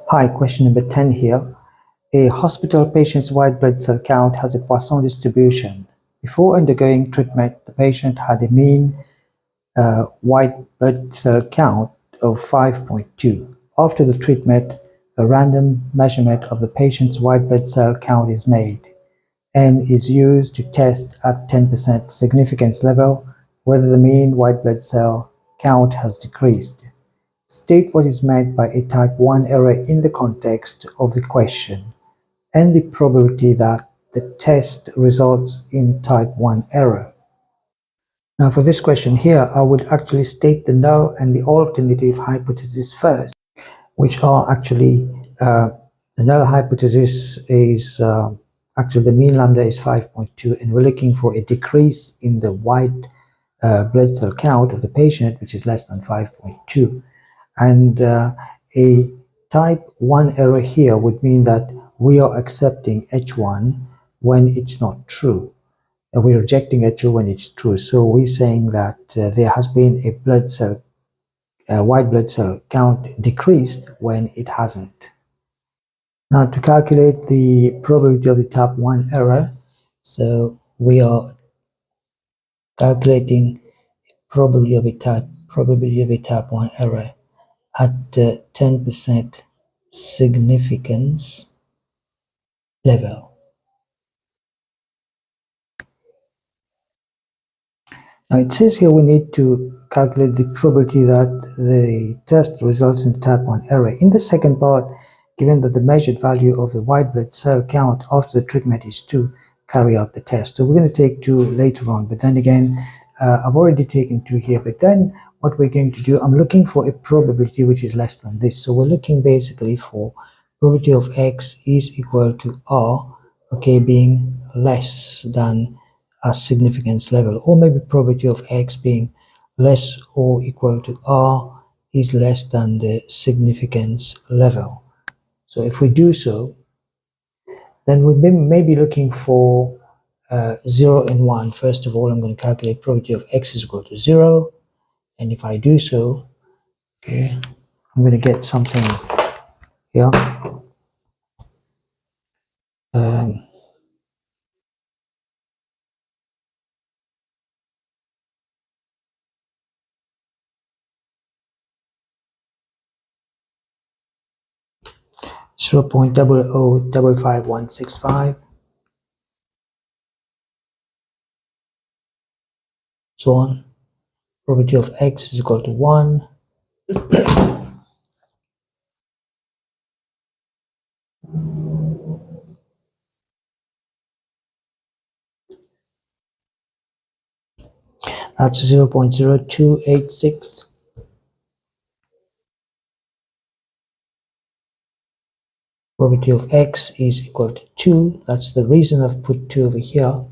Hi, question number 10 here. A hospital patient's white blood cell count has a poisson distribution. Before undergoing treatment, the patient had a mean white blood cell count of 5.2. After the treatment, a random measurement of the patient's white blood cell count is made and is used to test at 10% significance level whether the mean white blood cell count has decreased. State what is meant by a type 1 error in the context of the question and the probability that the test results in type 1 error. Now for this question here, I would actually state the null and the alternative hypothesis first, which are actually the null hypothesis is actually the mean lambda is 5.2 and we're looking for a decrease in the white blood cell count of the patient, which is less than 5.2. And a type 1 error here would mean that we are accepting H1 when it's not true. We're rejecting H2 when it's true. So we're saying that there has been a white blood cell count decreased when it hasn't. Now to calculate the probability of the type 1 error, so we are calculating probability of a type 1 error at 10% significance level. Now it says here we need to calculate the probability that the test results in type 1 error. In the second part, given that the measured value of the white blood cell count after the treatment is 2, carry out the test. So we're going to take 2 later on, but then again, I've already taken 2 here, but then what we're going to do, I'm looking for a probability which is less than this. So we're looking basically for probability of x is equal to r, okay, being less than a significance level, or maybe probability of x being less or equal to r is less than the significance level. So if we do so, then we may be looking for 0 and 1. First of all, I'm going to calculate probability of x is equal to 0, and if I do so, okay, I'm going to get something here. 0.0055165, so on. Probability of x is equal to 1. That's 0.0286. Probability of x is equal to 2. That's the reason I've put 2 over here.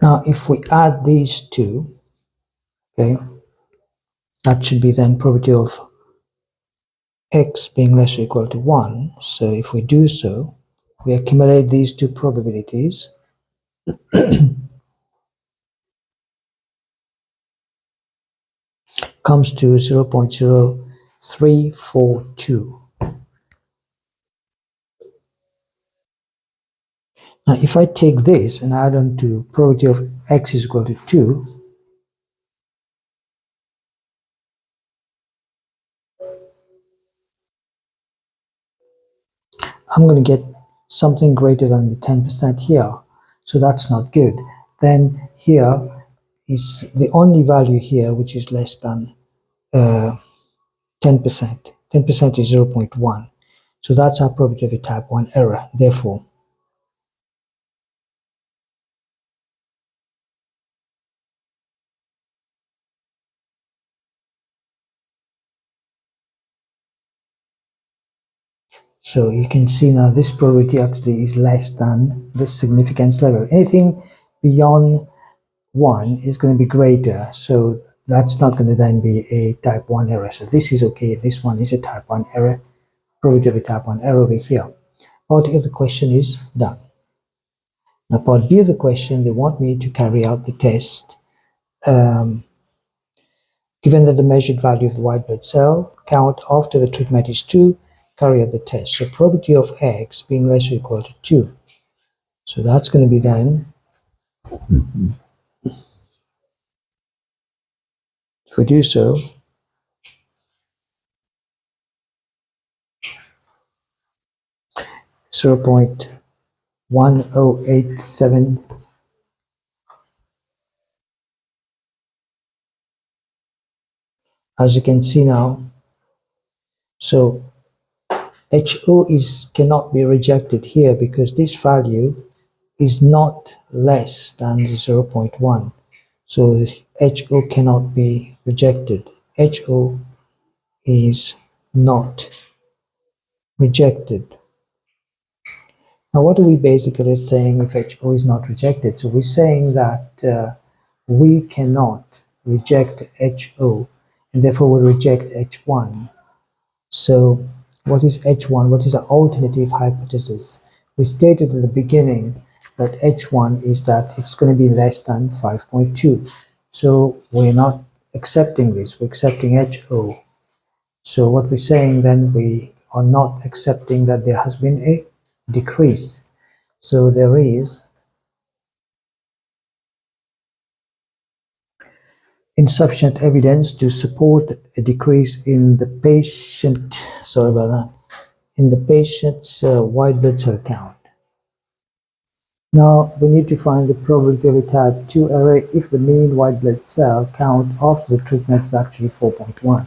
Now if we add these two, okay, that should be then probability of x being less or equal to 1. So if we do so, we accumulate these two probabilities. Comes to 0.0342. Now if I take this and add on to probability of x is equal to 2, I'm going to get something greater than the 10% here. So that's not good. Then here is the only value here which is less than 10%. 10% is 0.1. So that's our probability of a type 1 error. Therefore, so you can see now this probability actually is less than this significance level. Anything beyond 1 is going to be greater, so that's not going to then be a type 1 error. So this is okay, this one is a type 1 error, probability of a type 1 error over here. Part A of the question is done. Now part B of the question, they want me to carry out the test. Given that the measured value of the white blood cell count after the treatment is 2, carry out the test. So probability of x being less or equal to 2. So that's going to be then, if we do so, 0.1087, as you can see now. So HO cannot be rejected here because this value is not less than 0.1. So HO cannot be rejected. HO is not rejected. Now what are we basically saying if HO is not rejected? So we're saying that we cannot reject HO and therefore we reject H1. So what is H1? What is our alternative hypothesis? We stated at the beginning that H1 is that it's going to be less than 5.2. So we're not accepting this, we're accepting HO. So what we're saying then, we are not accepting that there has been a decrease. So there is insufficient evidence to support a decrease in the patient, in the patient's white blood cell count. Now we need to find the probability of a type 2 error if the mean white blood cell count after the treatment is actually 4.1.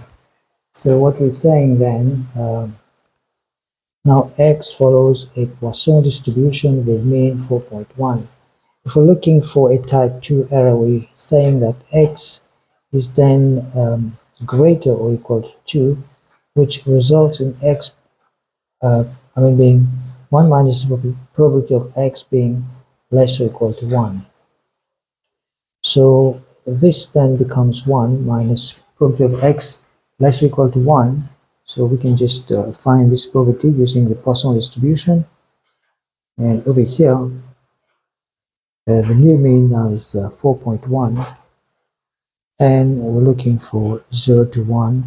So what we're saying then, now X follows a Poisson distribution with mean 4.1. If we're looking for a type 2 error, we're saying that X is then greater or equal to 2, which results in X, being 1 minus the probability of X being less or equal to 1. So this then becomes 1 minus probability of X less or equal to 1. So we can just find this probability using the Poisson distribution. And over here, the new mean now is 4.1. And we're looking for 0 to 1.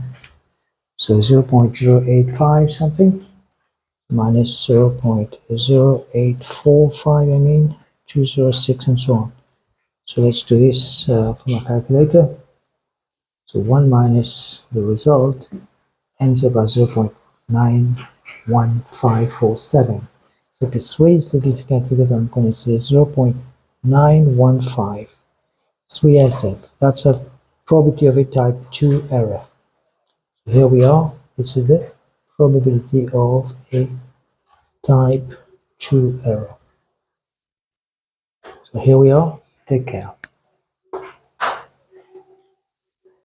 So 0.085 something minus 0.0845, 206 and so on. So let's do this from a calculator. So 1 minus the result ends up as 0.91547. So to 3 significant figures, I'm going to say 0.915, 3SF. That's a probability of a type 2 error. So here we are. This is the probability of a type 2 error. So here we are. Take care.